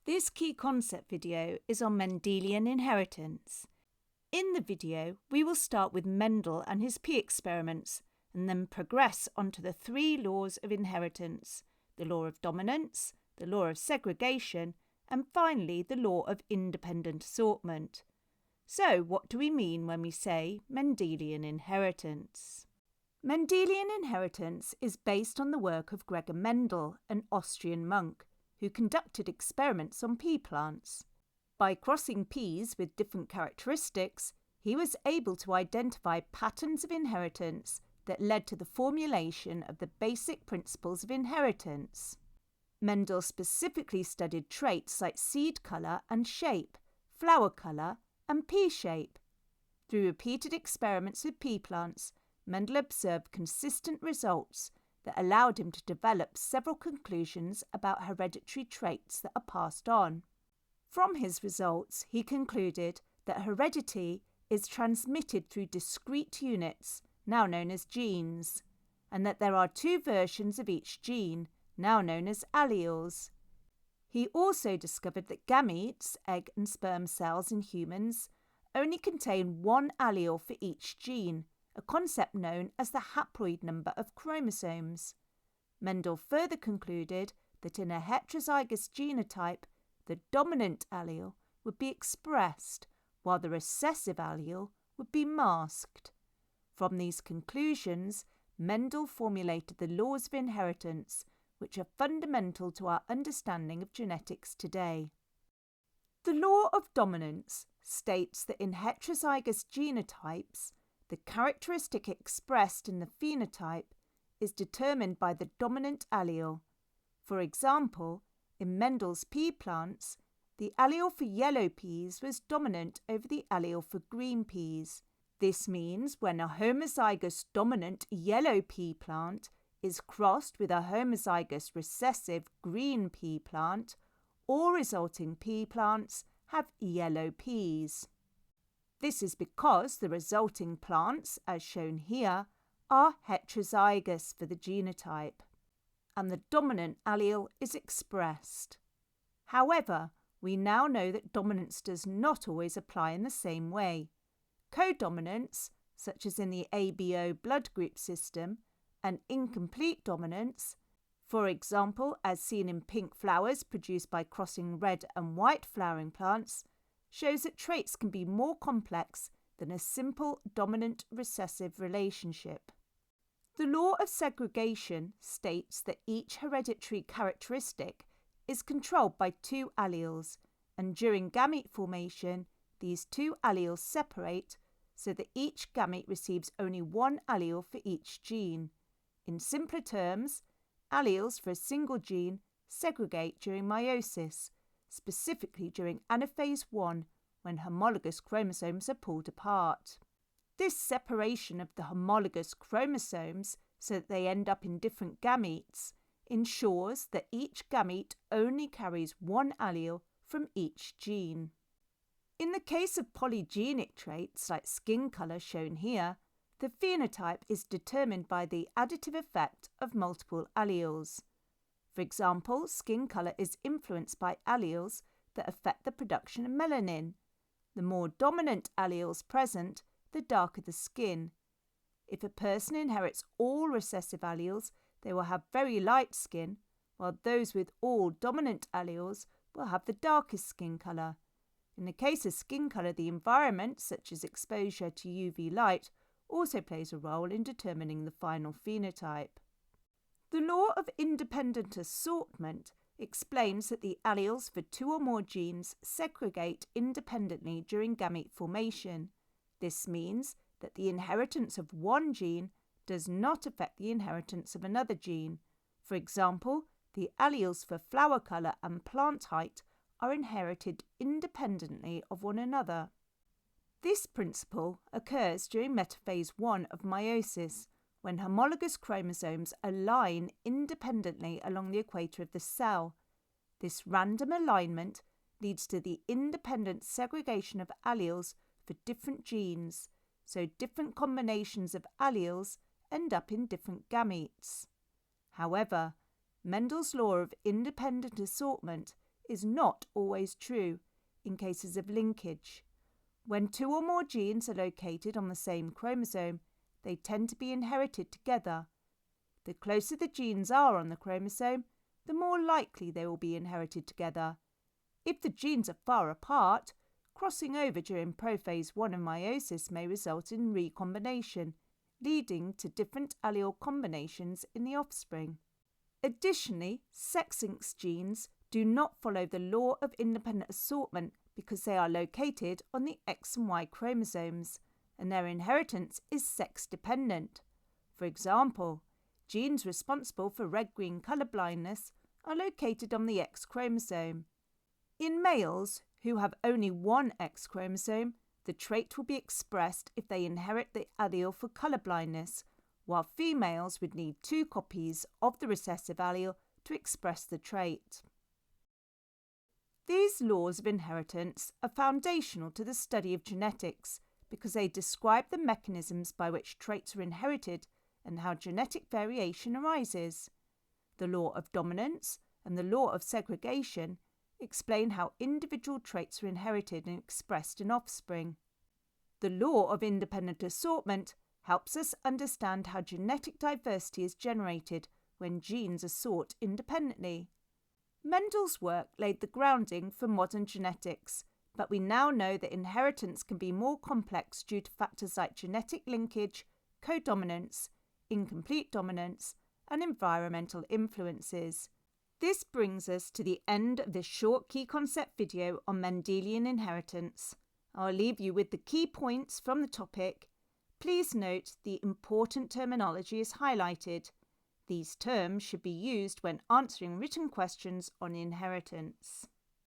This key concept video is on Mendelian inheritance. In the video, we will start with Mendel and his pea experiments and then progress onto the three laws of inheritance: the law of dominance, the law of segregation, and finally the law of independent assortment. So, what do we mean when we say Mendelian inheritance? Mendelian inheritance is based on the work of Gregor Mendel, an Austrian monk, who conducted experiments on pea plants. By crossing peas with different characteristics, he was able to identify patterns of inheritance that led to the formulation of the basic principles of inheritance. Mendel specifically studied traits like seed colour and shape, flower colour, and pea shape. Through repeated experiments with pea plants, Mendel observed consistent results that allowed him to develop several conclusions about hereditary traits that are passed on. From his results, he concluded that heredity is transmitted through discrete units, now known as genes, and that there are two versions of each gene, now known as alleles. He also discovered that gametes, egg and sperm cells in humans, only contain one allele for each gene, a concept known as the haploid number of chromosomes. Mendel further concluded that in a heterozygous genotype, the dominant allele would be expressed, while the recessive allele would be masked. From these conclusions, Mendel formulated the laws of inheritance, which are fundamental to our understanding of genetics today. The law of dominance states that in heterozygous genotypes, the characteristic expressed in the phenotype is determined by the dominant allele. For example, in Mendel's pea plants, the allele for yellow peas was dominant over the allele for green peas. This means when a homozygous dominant yellow pea plant is crossed with a homozygous recessive green pea plant, all resulting pea plants have yellow peas. This is because the resulting plants, as shown here, are heterozygous for the genotype, and the dominant allele is expressed. However, we now know that dominance does not always apply in the same way. Codominance, such as in the ABO blood group system, and incomplete dominance, for example, as seen in pink flowers produced by crossing red and white flowering plants, shows that traits can be more complex than a simple dominant-recessive relationship. The law of segregation states that each hereditary characteristic is controlled by two alleles, and during gamete formation, these two alleles separate so that each gamete receives only one allele for each gene. In simpler terms, alleles for a single gene segregate during meiosis, specifically during anaphase 1, when homologous chromosomes are pulled apart. This separation of the homologous chromosomes so that they end up in different gametes ensures that each gamete only carries one allele from each gene. In the case of polygenic traits like skin colour shown here, the phenotype is determined by the additive effect of multiple alleles. For example, skin colour is influenced by alleles that affect the production of melanin. The more dominant alleles present, the darker the skin. If a person inherits all recessive alleles, they will have very light skin, while those with all dominant alleles will have the darkest skin colour. In the case of skin colour, the environment, such as exposure to UV light, also plays a role in determining the final phenotype. The law of independent assortment explains that the alleles for two or more genes segregate independently during gamete formation. This means that the inheritance of one gene does not affect the inheritance of another gene. For example, the alleles for flower colour and plant height are inherited independently of one another. This principle occurs during metaphase 1 of meiosis, when homologous chromosomes align independently along the equator of the cell. This random alignment leads to the independent segregation of alleles for different genes, so different combinations of alleles end up in different gametes. However, Mendel's law of independent assortment is not always true in cases of linkage. When two or more genes are located on the same chromosome, they tend to be inherited together. The closer the genes are on the chromosome, the more likely they will be inherited together. If the genes are far apart, crossing over during prophase 1 of meiosis may result in recombination, leading to different allele combinations in the offspring. Additionally, sex-linked genes do not follow the law of independent assortment because they are located on the X and Y chromosomes, and their inheritance is sex-dependent. For example, genes responsible for red-green colour blindness are located on the X chromosome. In males who have only one X chromosome, the trait will be expressed if they inherit the allele for colour blindness, while females would need 2 copies of the recessive allele to express the trait. These laws of inheritance are foundational to the study of genetics because they describe the mechanisms by which traits are inherited and how genetic variation arises. The law of dominance and the law of segregation explain how individual traits are inherited and expressed in offspring. The law of independent assortment helps us understand how genetic diversity is generated when genes are sort independently. Mendel's work laid the grounding for modern genetics, but we now know that inheritance can be more complex due to factors like genetic linkage, codominance, incomplete dominance, and environmental influences. This brings us to the end of this short key concept video on Mendelian inheritance. I'll leave you with the key points from the topic. Please note the important terminology is highlighted. These terms should be used when answering written questions on inheritance.